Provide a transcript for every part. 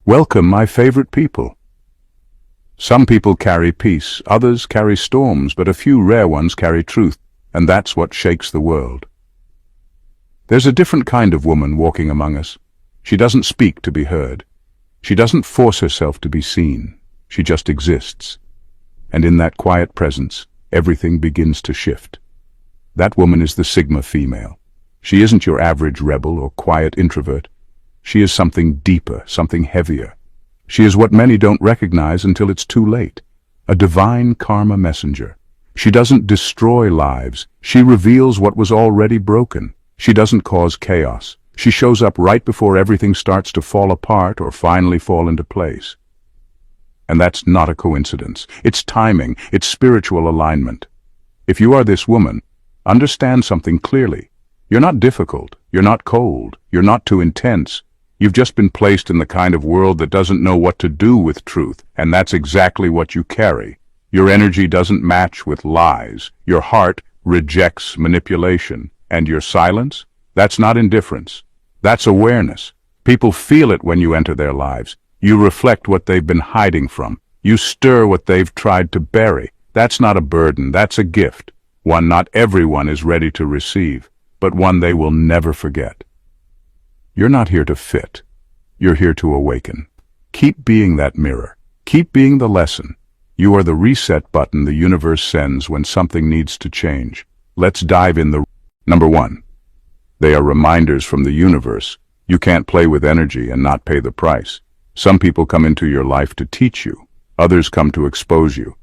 Welcome, my favorite people. Some people carry peace, others carry storms, but a few rare ones carry truth, and that's what shakes the world. There's a different kind of woman walking among us. She doesn't speak to be heard. She doesn't force herself to be seen. She just exists. And in that quiet presence, everything begins to shift. That woman is the Sigma female. She isn't your average rebel or quiet introvert. She is something deeper, something heavier. She is what many don't recognize until it's too late. A divine karma messenger. She doesn't destroy lives. She reveals what was already broken. She doesn't cause chaos. She shows up right before everything starts to fall apart or finally fall into place. And that's not a coincidence. It's timing. It's spiritual alignment. If you are this woman, understand something clearly. You're not difficult. You're not cold. You're not too intense. You've just been placed in the kind of world that doesn't know what to do with truth, and that's exactly what you carry. Your energy doesn't match with lies. Your heart rejects manipulation. And your silence? That's not indifference. That's awareness. People feel it when you enter their lives. You reflect what they've been hiding from. You stir what they've tried to bury. That's not a burden, that's a gift. One not everyone is ready to receive, but one they will never forget. You're not here to fit. You're here to awaken. Keep being that mirror. Keep being the lesson. You are the reset button the universe sends when something needs to change. Let's dive in. Number 1. They are reminders from the universe. You can't play with energy and not pay the price. Some people come into your life to teach you. Others come to expose you.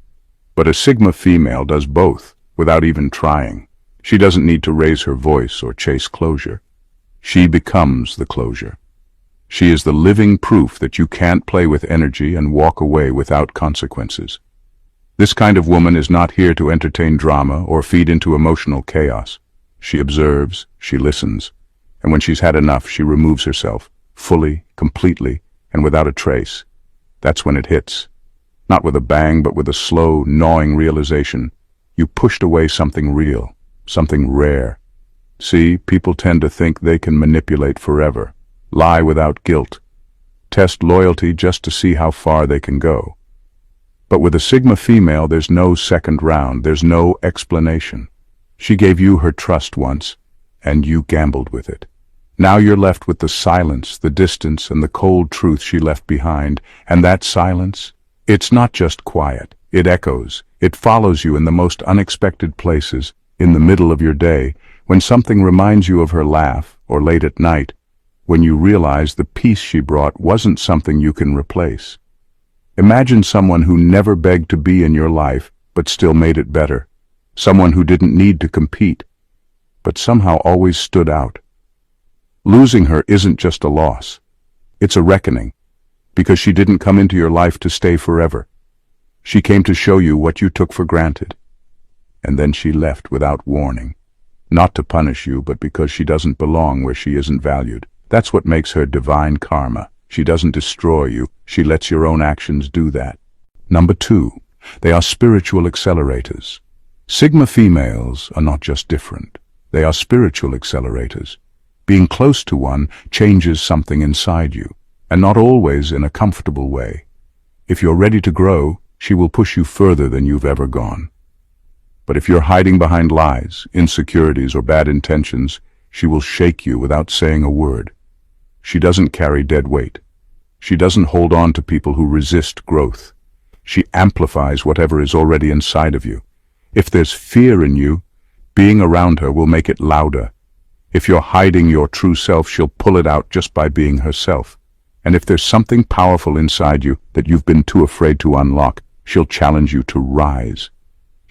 But a Sigma female does both, without even trying. She doesn't need to raise her voice or chase closure. She becomes the closure. She is the living proof that you can't play with energy and walk away without consequences. This kind of woman is not here to entertain drama or feed into emotional chaos. She observes, she listens, and when she's had enough, she removes herself, fully, completely, and without a trace. That's when it hits. Not with a bang, but with a slow, gnawing realization. You pushed away something real, something rare. See, people tend to think they can manipulate forever, lie without guilt, test loyalty just to see how far they can go. But with a Sigma female, there's no second round, there's no explanation. She gave you her trust once, and you gambled with it. Now you're left with the silence, the distance, and the cold truth she left behind, and that silence, it's not just quiet, it echoes, it follows you in the most unexpected places, in the middle of your day, when something reminds you of her laugh, or late at night, when you realize the peace she brought wasn't something you can replace. Imagine someone who never begged to be in your life, but still made it better. Someone who didn't need to compete, but somehow always stood out. Losing her isn't just a loss. It's a reckoning, because she didn't come into your life to stay forever. She came to show you what you took for granted. And then she left without warning. Not to punish you, but because she doesn't belong where she isn't valued. That's what makes her divine karma. She doesn't destroy you, she lets your own actions do that. Number 2, they are spiritual accelerators. Sigma females are not just different. They are spiritual accelerators. Being close to one changes something inside you, and not always in a comfortable way. If you're ready to grow, she will push you further than you've ever gone. But if you're hiding behind lies, insecurities, or bad intentions, she will shake you without saying a word. She doesn't carry dead weight. She doesn't hold on to people who resist growth. She amplifies whatever is already inside of you. If there's fear in you, being around her will make it louder. If you're hiding your true self, she'll pull it out just by being herself. And if there's something powerful inside you that you've been too afraid to unlock, she'll challenge you to rise.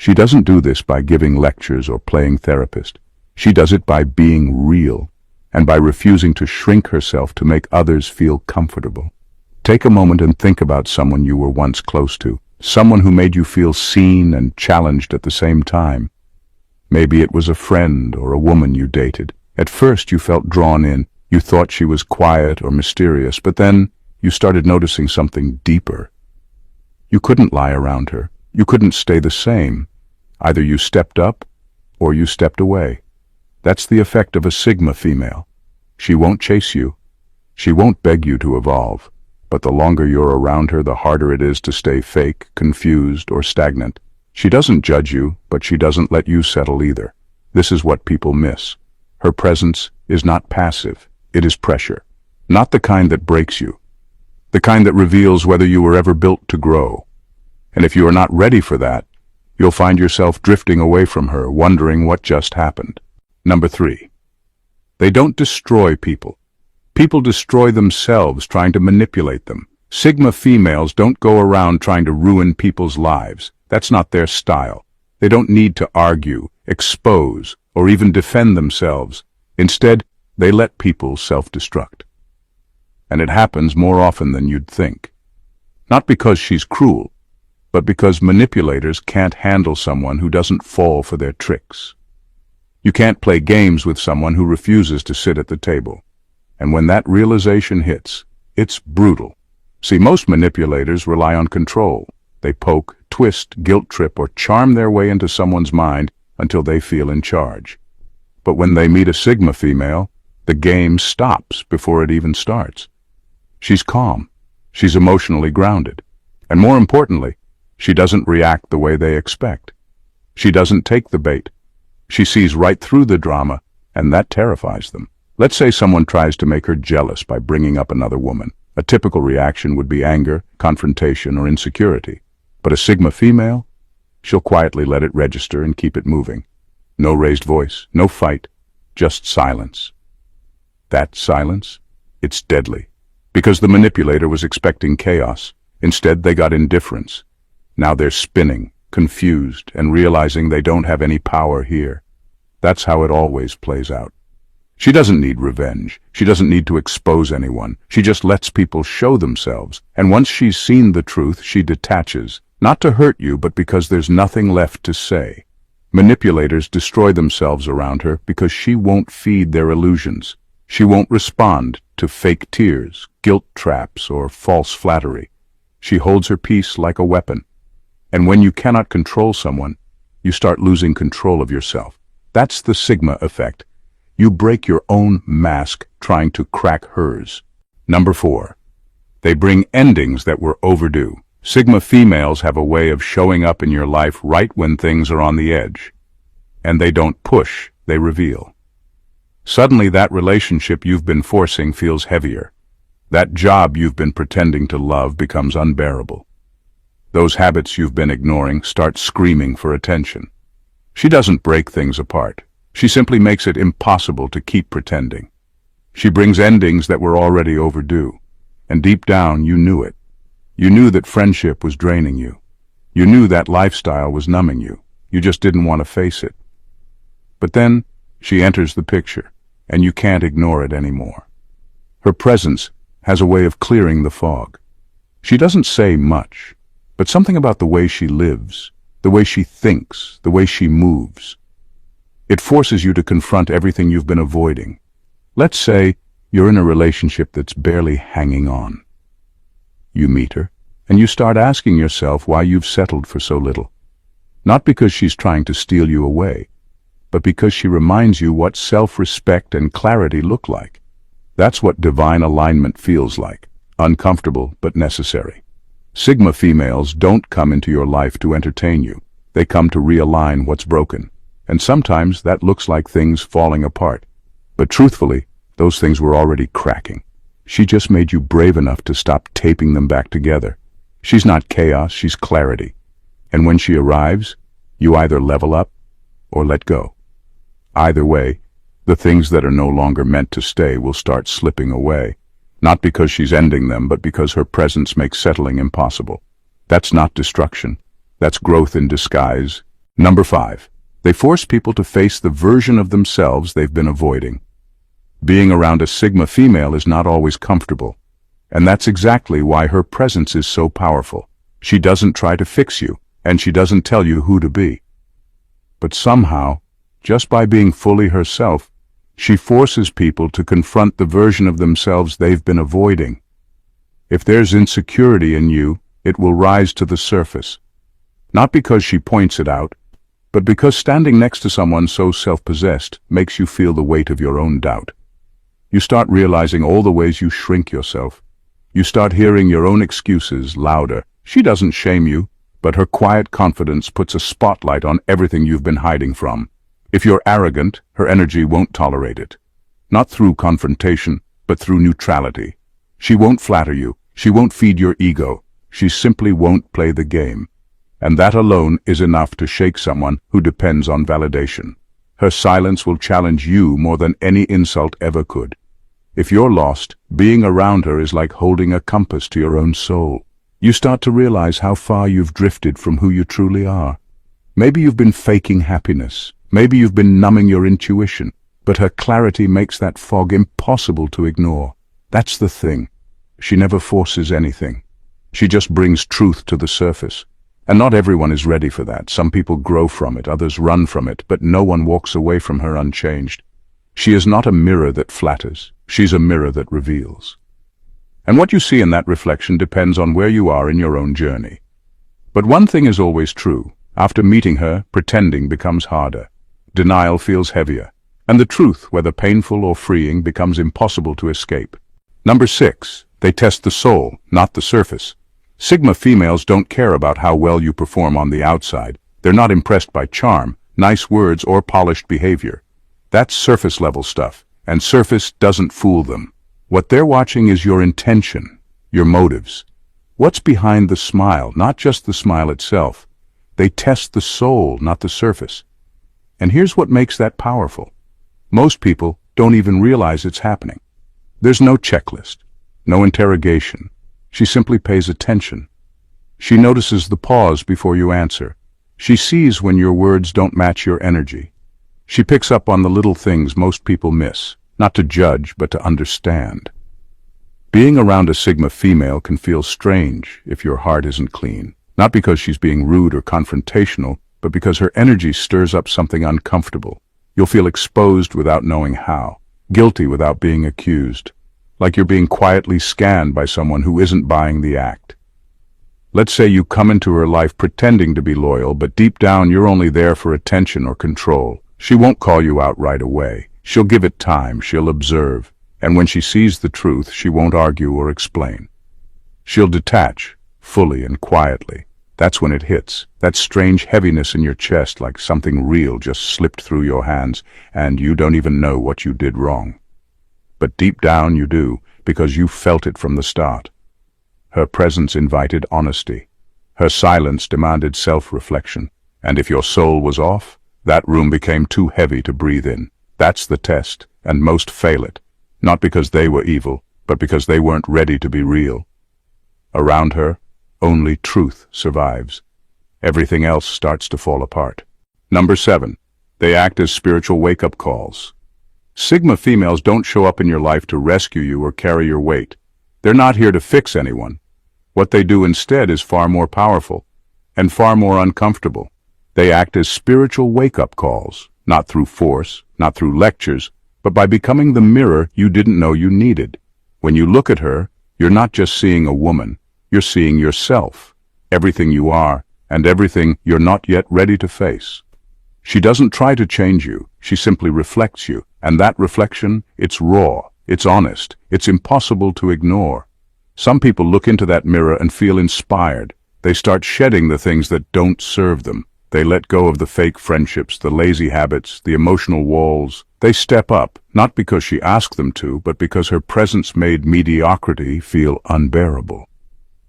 She doesn't do this by giving lectures or playing therapist. She does it by being real, and by refusing to shrink herself to make others feel comfortable. Take a moment and think about someone you were once close to, someone who made you feel seen and challenged at the same time. Maybe it was a friend or a woman you dated. At first you felt drawn in. You thought she was quiet or mysterious, but then you started noticing something deeper. You couldn't lie around her. You couldn't stay the same. Either you stepped up or you stepped away. That's the effect of a Sigma female. She won't chase you. She won't beg you to evolve. But the longer you're around her, the harder it is to stay fake, confused, or stagnant. She doesn't judge you, but she doesn't let you settle either. This is what people miss. Her presence is not passive, it is pressure. Not the kind that breaks you. The kind that reveals whether you were ever built to grow. And if you are not ready for that, you'll find yourself drifting away from her, wondering what just happened. Number 3. They don't destroy people. People destroy themselves trying to manipulate them. Sigma females don't go around trying to ruin people's lives. That's not their style. They don't need to argue, expose, or even defend themselves. Instead, they let people self-destruct. And it happens more often than you'd think. Not because she's cruel, but because manipulators can't handle someone who doesn't fall for their tricks. You can't play games with someone who refuses to sit at the table. And when that realization hits, it's brutal. See, most manipulators rely on control. They poke, twist, guilt trip, or charm their way into someone's mind until they feel in charge. But when they meet a Sigma female, the game stops before it even starts. She's calm. She's emotionally grounded. And more importantly, she doesn't react the way they expect. She doesn't take the bait. She sees right through the drama, and that terrifies them. Let's say someone tries to make her jealous by bringing up another woman. A typical reaction would be anger, confrontation, or insecurity. But a Sigma female? She'll quietly let it register and keep it moving. No raised voice, no fight, just silence. That silence? It's deadly. Because the manipulator was expecting chaos. Instead, they got indifference. Now they're spinning, confused, and realizing they don't have any power here. That's how it always plays out. She doesn't need revenge. She doesn't need to expose anyone. She just lets people show themselves. And once she's seen the truth, she detaches. Not to hurt you, but because there's nothing left to say. Manipulators destroy themselves around her because she won't feed their illusions. She won't respond to fake tears, guilt traps, or false flattery. She holds her peace like a weapon. And when you cannot control someone, you start losing control of yourself. That's the Sigma effect. You break your own mask trying to crack hers. Number 4. They bring endings that were overdue. Sigma females have a way of showing up in your life right when things are on the edge. And they don't push, they reveal. Suddenly that relationship you've been forcing feels heavier. That job you've been pretending to love becomes unbearable. Those habits you've been ignoring start screaming for attention. She doesn't break things apart. She simply makes it impossible to keep pretending. She brings endings that were already overdue. And deep down, you knew it. You knew that friendship was draining you. You knew that lifestyle was numbing you. You just didn't want to face it. But then, she enters the picture, and you can't ignore it anymore. Her presence has a way of clearing the fog. She doesn't say much, but something about the way she lives, the way she thinks, the way she moves. It forces you to confront everything you've been avoiding. Let's say you're in a relationship that's barely hanging on. You meet her, and you start asking yourself why you've settled for so little. Not because she's trying to steal you away, but because she reminds you what self-respect and clarity look like. That's what divine alignment feels like. Uncomfortable, but necessary. Sigma females don't come into your life to entertain you. They come to realign what's broken. And sometimes that looks like things falling apart. But truthfully, those things were already cracking. She just made you brave enough to stop taping them back together. She's not chaos, she's clarity. And when she arrives, you either level up or let go. Either way, the things that are no longer meant to stay will start slipping away. Not because she's ending them, but because her presence makes settling impossible. That's not destruction. That's growth in disguise. Number 5. They force people to face the version of themselves they've been avoiding. Being around a Sigma female is not always comfortable. And that's exactly why her presence is so powerful. She doesn't try to fix you, and she doesn't tell you who to be. But somehow, just by being fully herself, she forces people to confront the version of themselves they've been avoiding. If there's insecurity in you, it will rise to the surface. Not because she points it out, but because standing next to someone so self-possessed makes you feel the weight of your own doubt. You start realizing all the ways you shrink yourself, You start hearing your own excuses louder. She doesn't shame you, but her quiet confidence puts a spotlight on everything you've been hiding from. If you're arrogant, her energy won't tolerate it. Not through confrontation, but through neutrality. She won't flatter you. She won't feed your ego. She simply won't play the game. And that alone is enough to shake someone who depends on validation. Her silence will challenge you more than any insult ever could. If you're lost, being around her is like holding a compass to your own soul. You start to realize how far you've drifted from who you truly are. Maybe you've been faking happiness. Maybe you've been numbing your intuition. But her clarity makes that fog impossible to ignore. That's the thing. She never forces anything. She just brings truth to the surface. And not everyone is ready for that. Some people grow from it, others run from it, but no one walks away from her unchanged. She is not a mirror that flatters. She's a mirror that reveals. And what you see in that reflection depends on where you are in your own journey. But one thing is always true. After meeting her, pretending becomes harder. Denial feels heavier. And the truth, whether painful or freeing, becomes impossible to escape. Number 6. They test the soul, not the surface. Sigma females don't care about how well you perform on the outside. They're not impressed by charm, nice words, or polished behavior. That's surface-level stuff, and surface doesn't fool them. What they're watching is your intention, your motives. What's behind the smile, not just the smile itself. They test the soul, not the surface. And here's what makes that powerful. Most people don't even realize it's happening. There's no checklist, no interrogation. She simply pays attention. She notices the pause before you answer. She sees when your words don't match your energy. She picks up on the little things most people miss, not to judge, but to understand. Being around a Sigma female can feel strange if your heart isn't clean, not because she's being rude or confrontational, but because her energy stirs up something uncomfortable. You'll feel exposed without knowing how, guilty without being accused, like you're being quietly scanned by someone who isn't buying the act. Let's say you come into her life pretending to be loyal, but deep down you're only there for attention or control. She won't call you out right away. She'll give it time, she'll observe, and when she sees the truth, she won't argue or explain. She'll detach, fully and quietly. That's when it hits, that strange heaviness in your chest, like something real just slipped through your hands, and you don't even know what you did wrong. But deep down you do, because you felt it from the start. Her presence invited honesty. Her silence demanded self-reflection. And if your soul was off, that room became too heavy to breathe in. That's the test, and most fail it. Not because they were evil, but because they weren't ready to be real. Around her, only truth survives. Everything else starts to fall apart. Number 7. They act as spiritual wake-up calls. Sigma females don't show up in your life to rescue you or carry your weight. They're not here to fix anyone. What they do instead is far more powerful and far more uncomfortable. They act as spiritual wake-up calls, not through force, not through lectures, but by becoming the mirror you didn't know you needed. When you look at her, you're not just seeing a woman, you're seeing yourself, everything you are, and everything you're not yet ready to face. She doesn't try to change you, she simply reflects you, and that reflection, it's raw, it's honest, it's impossible to ignore. Some people look into that mirror and feel inspired. They start shedding the things that don't serve them. They let go of the fake friendships, the lazy habits, the emotional walls. They step up, not because she asked them to, but because her presence made mediocrity feel unbearable.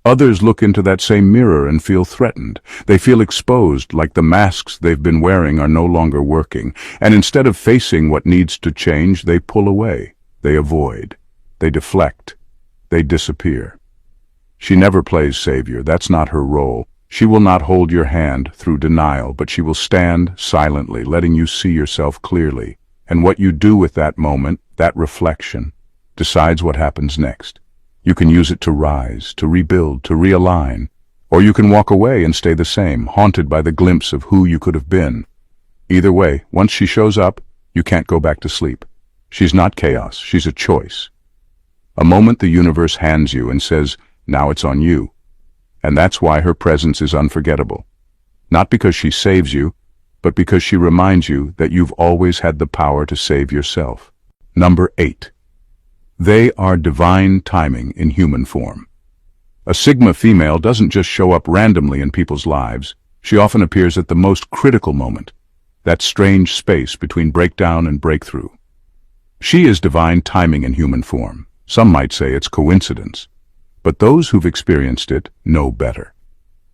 Others look into that same mirror and feel threatened. They feel exposed, like the masks they've been wearing are no longer working. And instead of facing what needs to change, they pull away. They avoid. They deflect. They disappear. She never plays savior. That's not her role. She will not hold your hand through denial, but she will stand silently, letting you see yourself clearly. And what you do with that moment, that reflection, decides what happens next. You can use it to rise, to rebuild, to realign. Or you can walk away and stay the same, haunted by the glimpse of who you could have been. Either way, once she shows up, you can't go back to sleep. She's not chaos, she's a choice. A moment the universe hands you and says, now it's on you. And that's why her presence is unforgettable. Not because she saves you, but because she reminds you that you've always had the power to save yourself. Number 8. They are divine timing in human form. A Sigma female doesn't just show up randomly in people's lives. She often appears at the most critical moment, that strange space between breakdown and breakthrough. She is divine timing in human form. Some might say it's coincidence, but those who've experienced it know better.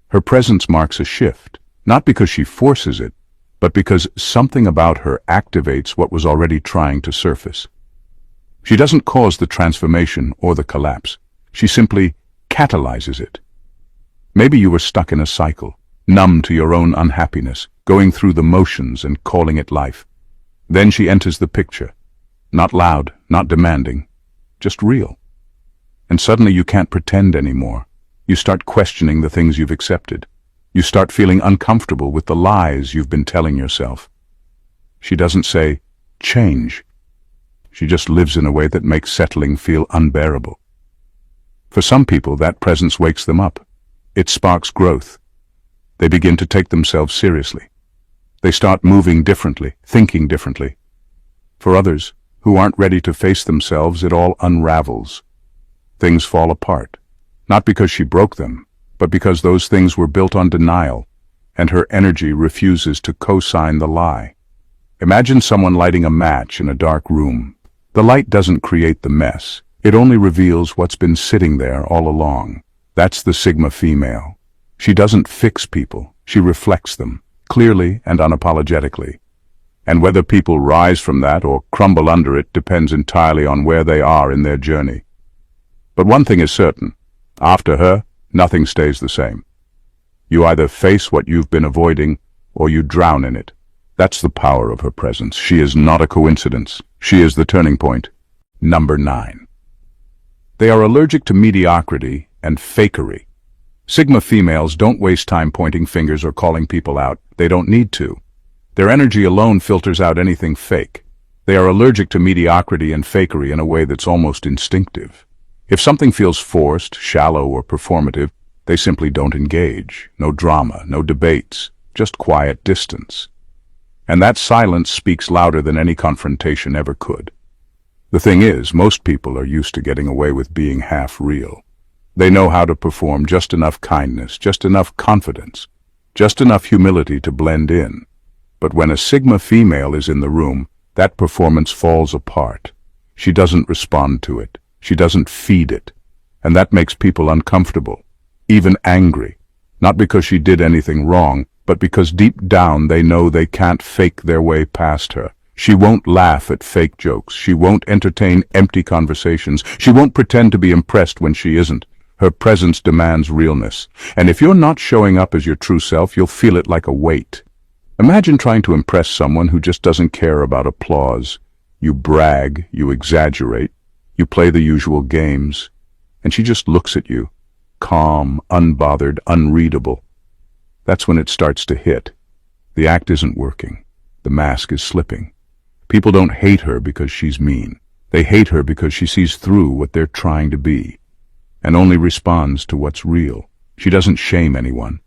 Her presence marks a shift, not because she forces it, but because something about her activates what was already trying to surface. She doesn't cause the transformation or the collapse. She simply catalyzes it. Maybe you were stuck in a cycle, numb to your own unhappiness, going through the motions and calling it life. Then she enters the picture, not loud, not demanding, just real. And suddenly you can't pretend anymore. You start questioning the things you've accepted. You start feeling uncomfortable with the lies you've been telling yourself. She doesn't say, change. She just lives in a way that makes settling feel unbearable. For some people, that presence wakes them up. It sparks growth. They begin to take themselves seriously. They start moving differently, thinking differently. For others, who aren't ready to face themselves, it all unravels. Things fall apart, not because she broke them, but because those things were built on denial, and her energy refuses to co-sign the lie. Imagine someone lighting a match in a dark room. The light doesn't create the mess. It only reveals what's been sitting there all along. That's the Sigma female. She doesn't fix people. She reflects them, clearly and unapologetically. And whether people rise from that or crumble under it depends entirely on where they are in their journey. But one thing is certain. After her, nothing stays the same. You either face what you've been avoiding, or you drown in it. That's the power of her presence. She is not a coincidence. She is the turning point. Number 9. They are allergic to mediocrity and fakery. Sigma females don't waste time pointing fingers or calling people out. They don't need to. Their energy alone filters out anything fake. They are allergic to mediocrity and fakery in a way that's almost instinctive. If something feels forced, shallow, or performative, they simply don't engage. No drama, no debates, just quiet distance. And that silence speaks louder than any confrontation ever could. The thing is, most people are used to getting away with being half real. They know how to perform just enough kindness, just enough confidence, just enough humility to blend in. But when a Sigma female is in the room, that performance falls apart. She doesn't respond to it. She doesn't feed it. And that makes people uncomfortable, even angry. Not because she did anything wrong, but because deep down they know they can't fake their way past her. She won't laugh at fake jokes. She won't entertain empty conversations. She won't pretend to be impressed when she isn't. Her presence demands realness. And if you're not showing up as your true self, you'll feel it like a weight. Imagine trying to impress someone who just doesn't care about applause. You brag, you exaggerate, you play the usual games, and she just looks at you, calm, unbothered, unreadable. That's when it starts to hit. The act isn't working. The mask is slipping. People don't hate her because she's mean. They hate her because she sees through what they're trying to be, and only responds to what's real. She doesn't shame anyone,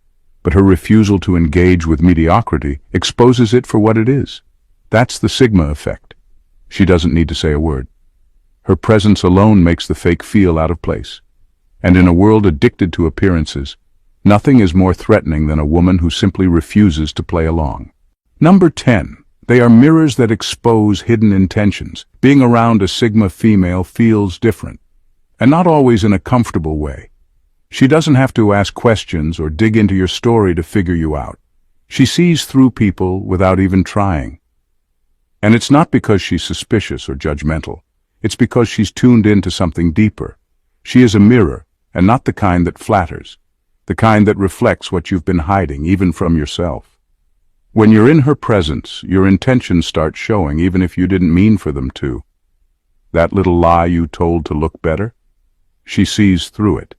but her refusal to engage with mediocrity exposes it for what it is. That's the Sigma effect. She doesn't need to say a word. Her presence alone makes the fake feel out of place. And in a world addicted to appearances, nothing is more threatening than a woman who simply refuses to play along. Number 10. They are mirrors that expose hidden intentions. Being around a Sigma female feels different, and not always in a comfortable way. She doesn't have to ask questions or dig into your story to figure you out. She sees through people without even trying. And it's not because she's suspicious or judgmental. It's because she's tuned into something deeper. She is a mirror, and not the kind that flatters. The kind that reflects what you've been hiding, even from yourself. When you're in her presence, your intentions start showing, even if you didn't mean for them to. That little lie you told to look better? She sees through it.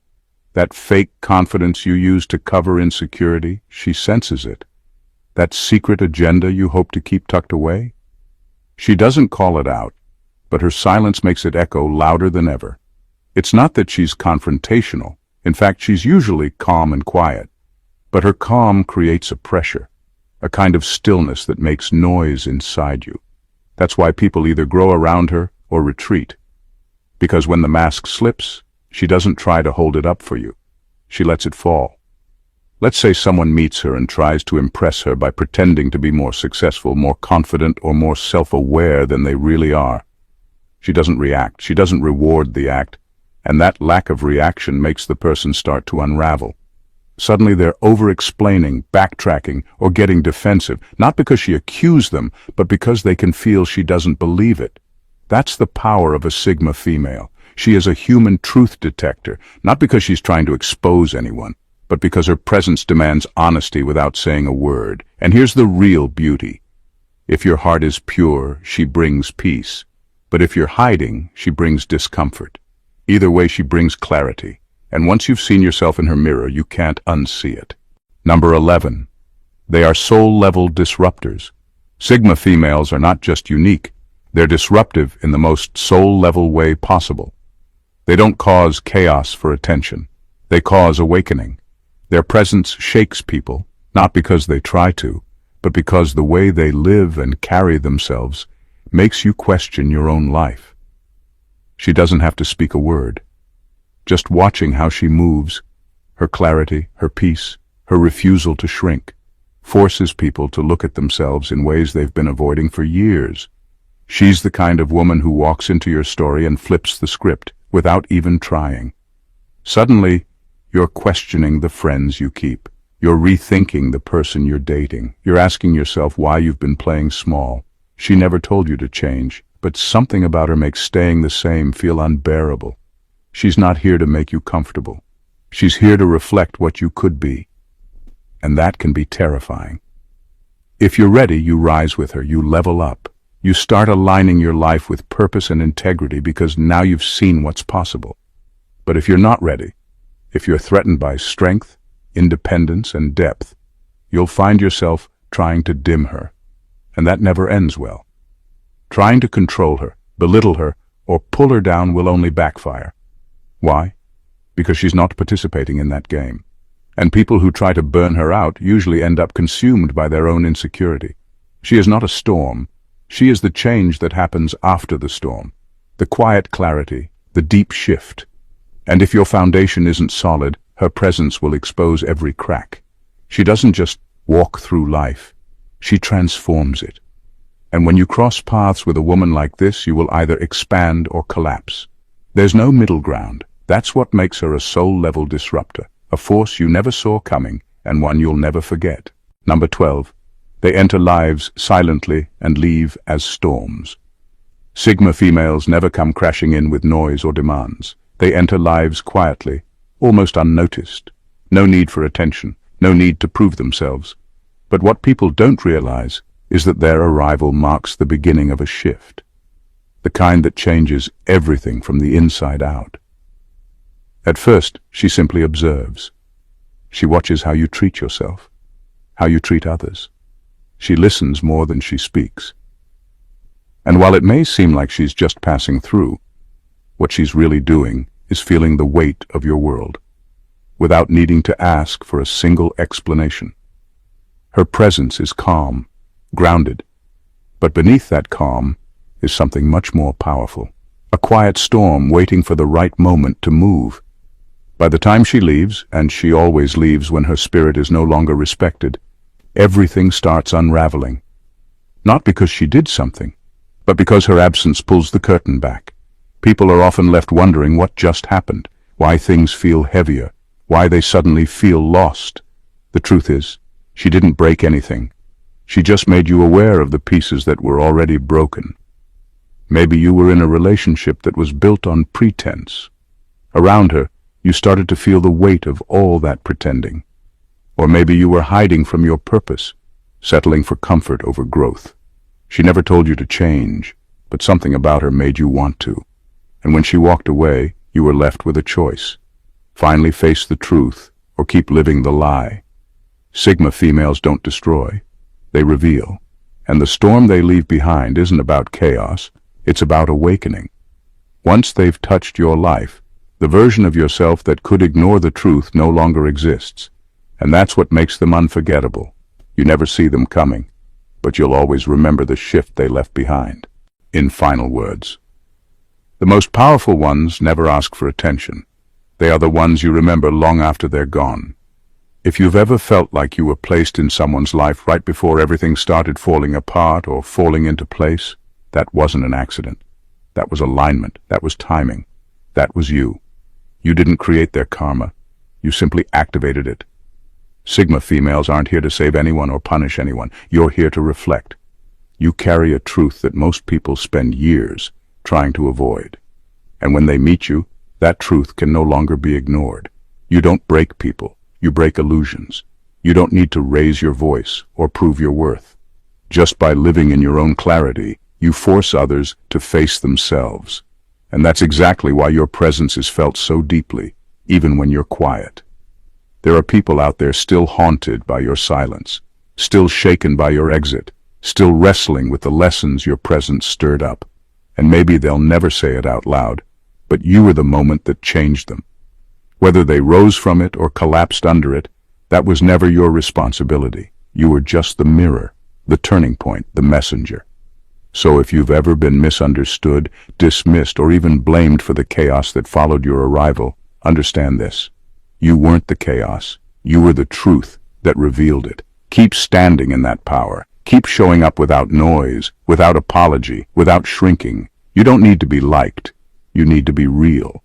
That fake confidence you use to cover insecurity, she senses it. That secret agenda you hope to keep tucked away? She doesn't call it out, but her silence makes it echo louder than ever. It's not that she's confrontational. In fact, she's usually calm and quiet. But her calm creates a pressure, a kind of stillness that makes noise inside you. That's why people either grow around her or retreat. Because when the mask slips, she doesn't try to hold it up for you. She lets it fall. Let's say someone meets her and tries to impress her by pretending to be more successful, more confident, or more self-aware than they really are. She doesn't react. She doesn't reward the act. And that lack of reaction makes the person start to unravel. Suddenly they're over-explaining, backtracking, or getting defensive, not because she accused them, but because they can feel she doesn't believe it. That's the power of a Sigma female. She is a human truth detector, not because she's trying to expose anyone, but because her presence demands honesty without saying a word. And here's the real beauty. If your heart is pure, she brings peace. But if you're hiding, she brings discomfort. Either way, she brings clarity. And once you've seen yourself in her mirror, you can't unsee it. Number 11. They are soul-level disruptors. Sigma females are not just unique. They're disruptive in the most soul-level way possible. They don't cause chaos for attention. They cause awakening. Their presence shakes people, not because they try to, but because the way they live and carry themselves makes you question your own life. She doesn't have to speak a word. Just watching how she moves, her clarity, her peace, her refusal to shrink, forces people to look at themselves in ways they've been avoiding for years. She's the kind of woman who walks into your story and flips the script without even trying. Suddenly, you're questioning the friends you keep. You're rethinking the person you're dating. You're asking yourself why you've been playing small. She never told you to change, but something about her makes staying the same feel unbearable. She's not here to make you comfortable. She's here to reflect what you could be. And that can be terrifying. If you're ready, you rise with her, you level up. You start aligning your life with purpose and integrity because now you've seen what's possible. But if you're not ready, if you're threatened by strength, independence, and depth, you'll find yourself trying to dim her. And that never ends well. Trying to control her, belittle her, or pull her down will only backfire. Why? Because she's not participating in that game. And people who try to burn her out usually end up consumed by their own insecurity. She is not a storm. She is the change that happens after the storm. The quiet clarity, the deep shift. And if your foundation isn't solid, her presence will expose every crack. She doesn't just walk through life. She transforms it. And when you cross paths with a woman like this, you will either expand or collapse. There's no middle ground. That's what makes her a soul-level disruptor, a force you never saw coming and one you'll never forget. Number 12. They enter lives silently and leave as storms. Sigma females never come crashing in with noise or demands. They enter lives quietly, almost unnoticed. No need for attention, no need to prove themselves. But what people don't realize is that their arrival marks the beginning of a shift. The kind that changes everything from the inside out. At first, she simply observes. She watches how you treat yourself, how you treat others. She listens more than she speaks. And while it may seem like she's just passing through, what she's really doing is feeling the weight of your world, without needing to ask for a single explanation. Her presence is calm, grounded, but beneath that calm is something much more powerful. A quiet storm waiting for the right moment to move. By the time she leaves, and she always leaves when her spirit is no longer respected, everything starts unraveling. Not because she did something, but because her absence pulls the curtain back. People are often left wondering what just happened, why things feel heavier, why they suddenly feel lost. The truth is, she didn't break anything. She just made you aware of the pieces that were already broken. Maybe you were in a relationship that was built on pretense. Around her, you started to feel the weight of all that pretending. Or maybe you were hiding from your purpose, settling for comfort over growth. She never told you to change, but something about her made you want to. And when she walked away, you were left with a choice. Finally face the truth, or keep living the lie. Sigma females don't destroy, they reveal. And the storm they leave behind isn't about chaos, it's about awakening. Once they've touched your life, the version of yourself that could ignore the truth no longer exists. And that's what makes them unforgettable. You never see them coming, but you'll always remember the shift they left behind. In final words, The most powerful ones never ask for attention. They are the ones you remember long after they're gone. If you've ever felt like you were placed in someone's life right before everything started falling apart or falling into place, that wasn't an accident. That was alignment. That was timing. That was you. You didn't create their karma. You simply activated it. Sigma females aren't here to save anyone or punish anyone. You're here to reflect. You carry a truth that most people spend years trying to avoid. And when they meet you, that truth can no longer be ignored. You don't break people. You break illusions. You don't need to raise your voice or prove your worth. Just by living in your own clarity, you force others to face themselves. And that's exactly why your presence is felt so deeply, even when you're quiet. There are people out there still haunted by your silence, still shaken by your exit, still wrestling with the lessons your presence stirred up. And maybe they'll never say it out loud, but you were the moment that changed them. Whether they rose from it or collapsed under it, that was never your responsibility. You were just the mirror, the turning point, the messenger. So if you've ever been misunderstood, dismissed, or even blamed for the chaos that followed your arrival, understand this. You weren't the chaos. You were the truth that revealed it. Keep standing in that power. Keep showing up without noise, without apology, without shrinking. You don't need to be liked. You need to be real.